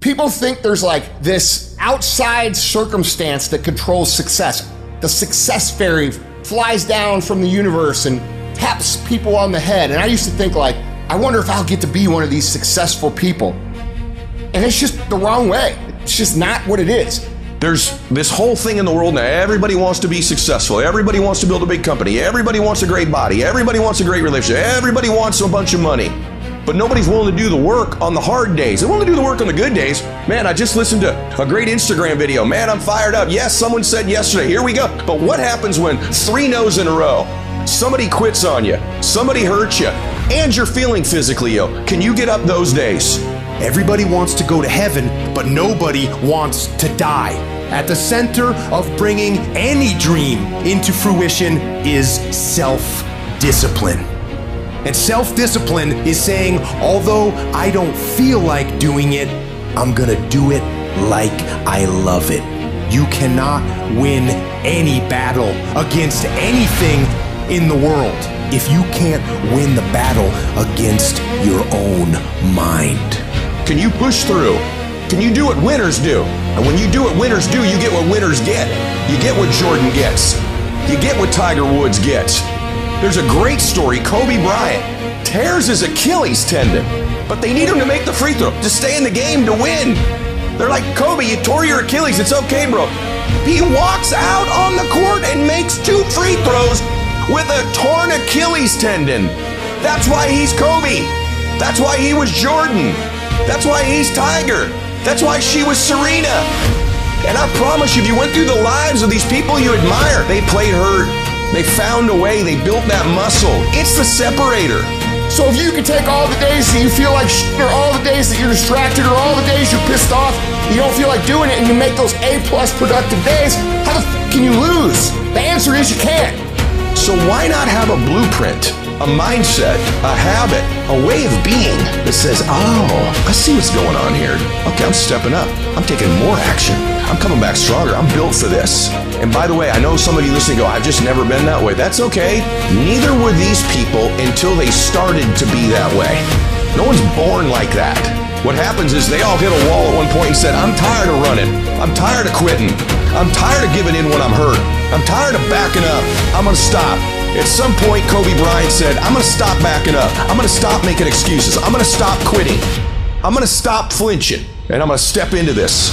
People think there's like this outside circumstance that controls success. The success fairy flies down from the universe and taps people on the head. And I used to think like, I wonder if I'll get to be one of these successful people. And it's just the wrong way. It's just not what it is. There's this whole thing in the world now. Everybody wants to be successful. Everybody wants to build a big company. Everybody wants a great body. Everybody wants a great relationship. Everybody wants a bunch of money. But nobody's willing to do the work on the hard days. They're willing to do the work on the good days. Man, I just listened to a great Instagram video. Man, I'm fired up. Yes, someone said yesterday, here we go. But what happens when 3 no's in a row? Somebody quits on you. Somebody hurts you. And you're feeling physically ill. Can you get up those days? Everybody wants to go to heaven, but nobody wants to die. At the center of bringing any dream into fruition is self-discipline. And self-discipline is saying, although I don't feel like doing it, I'm gonna do it like I love it. You cannot win any battle against anything in the world if you can't win the battle against your own mind. Can you push through? Can you do what winners do? And when you do what winners do, you get what winners get. You get what Jordan gets. You get what Tiger Woods gets. There's a great story. Kobe Bryant tears his Achilles tendon, but they need him to make the free throw, to stay in the game, to win. They're like, Kobe, you tore your Achilles. It's okay, bro. He walks out on the court and makes 2 free throws with a torn Achilles tendon. That's why he's Kobe. That's why he was Jordan. That's why he's Tiger. That's why she was Serena. And I promise you, if you went through the lives of these people you admire, they played hurt. They found a way. They built that muscle. It's the separator. So if you can take all the days that you feel like shit, or all the days that you're distracted, or all the days you're pissed off, you don't feel like doing it, and you make those A+ productive days, how the can you lose? The answer is you can't. So why not have a blueprint, a mindset, a habit, a way of being that says, oh, I see what's going on here. Okay, I'm stepping up. I'm taking more action. I'm coming back stronger. I'm built for this. And by the way, I know some of you listening go, I've just never been that way. That's okay. Neither were these people until they started to be that way. No one's born like that. What happens is they all hit a wall at one point and said, I'm tired of running. I'm tired of quitting. I'm tired of giving in when I'm hurt. I'm tired of backing up. I'm gonna stop. At some point, Kobe Bryant said, I'm gonna stop backing up. I'm gonna stop making excuses. I'm gonna stop quitting. I'm gonna stop flinching. And I'm gonna step into this.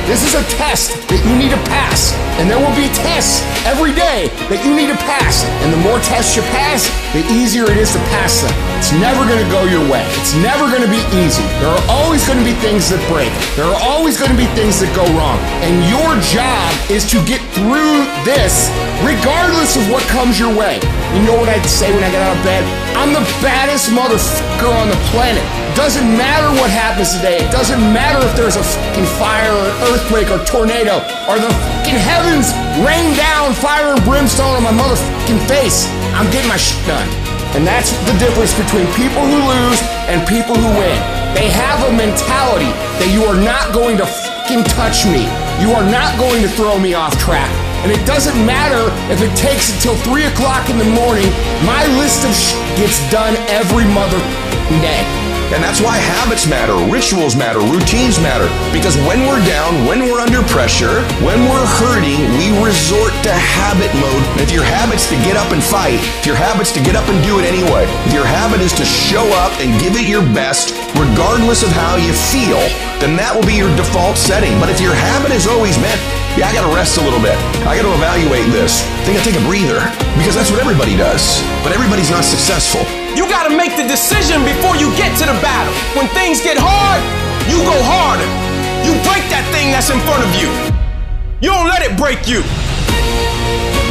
This is a test that you need to pass. And there will be tests every day that you need to pass. And the more tests you pass, the easier it is to pass them. It's never gonna go your way. It's never gonna be easy. There are always gonna be things that break. There are always gonna be things that go wrong. And your job is to get through this regardless of what comes your way. You know what I'd say when I get out of bed? I'm the baddest motherfucker on the planet. Doesn't matter what happens today. It doesn't matter if there's a fucking fire or earthquake or tornado or the fucking heavens rain down fire and brimstone on my motherfucking face. I'm getting my shit done. And that's the difference between people who lose and people who win. They have a mentality that you are not going to fucking touch me. You are not going to throw me off track. And it doesn't matter if it takes until 3 o'clock in the morning. My list of shit gets done every motherfucking day. And that's why habits matter, rituals matter, routines matter. Because when we're down, when we're under pressure, when we're hurting, we resort to habit mode. And if your habit's to get up and fight, if your habit's to get up and do it anyway, if your habit is to show up and give it your best, regardless of how you feel, then that will be your default setting. But if your habit is always, man, I gotta rest a little bit. I gotta evaluate this. I think I take a breather, because that's what everybody does. But everybody's not successful. You gotta make the decision before you get to the battle. When things get hard, you go harder. You break that thing that's in front of you. You don't let it break you.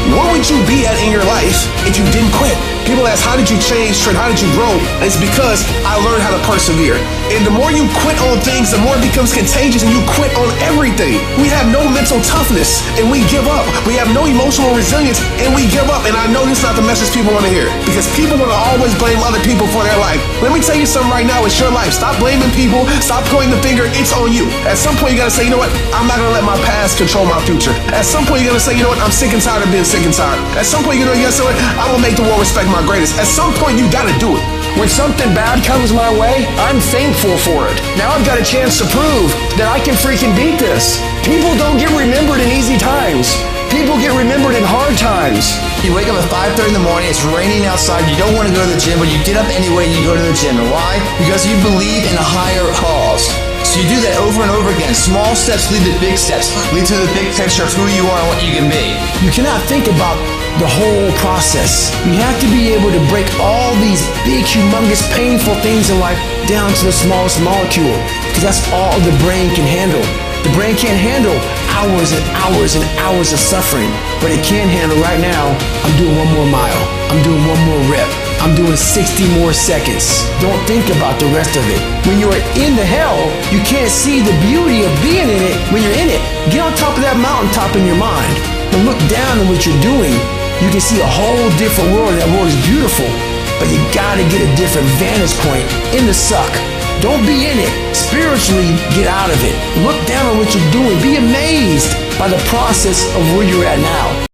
Where would you be at in your life if you didn't quit? People ask, how did you change, Trent? How did you grow? It's because I learned how to persevere. And the more you quit on things, the more it becomes contagious and you quit on everything. We have no mental toughness and we give up. We have no emotional resilience and we give up. And I know this is not the message people want to hear, because people want to always blame other people for their life. Let me tell you something right now, it's your life. Stop blaming people. Stop pointing the finger. It's on you. At some point, you got to say, you know what? I'm not going to let my past control my future. At some point, you're going to say, you know what? I'm sick and tired of being sick and tired. At some point, you know, you got to say, I'm going to make the world respect my greatest. At some point, you got to do it. When something bad comes my way, I'm thankful for it. Now I've got a chance to prove that I can freaking beat this. People don't get remembered in easy times. People get remembered in hard times. You wake up at 5:30 in the morning, it's raining outside, you don't want to go to the gym, but you get up anyway and you go to the gym. And why? Because you believe in a higher cause. So you do that over and over again. Small steps lead to big steps, lead to the big picture of who you are and what you can be. You cannot think about the whole process. You have to be able to break all these big, humongous, painful things in life down to the smallest molecule, because that's all the brain can handle. The brain can't handle hours and hours and hours of suffering, but it can handle right now. I'm doing one more mile. I'm doing one more rep. I'm doing 60 more seconds. Don't think about the rest of it. When you're in the hell, you can't see the beauty of being in it when you're in it. Get on top of that mountaintop in your mind and look down on what you're doing. You can see a whole different world. That world is beautiful, but you gotta get a different vantage point in the suck. Don't be in it. Spiritually, get out of it. Look down on what you're doing. Be amazed by the process of where you're at now.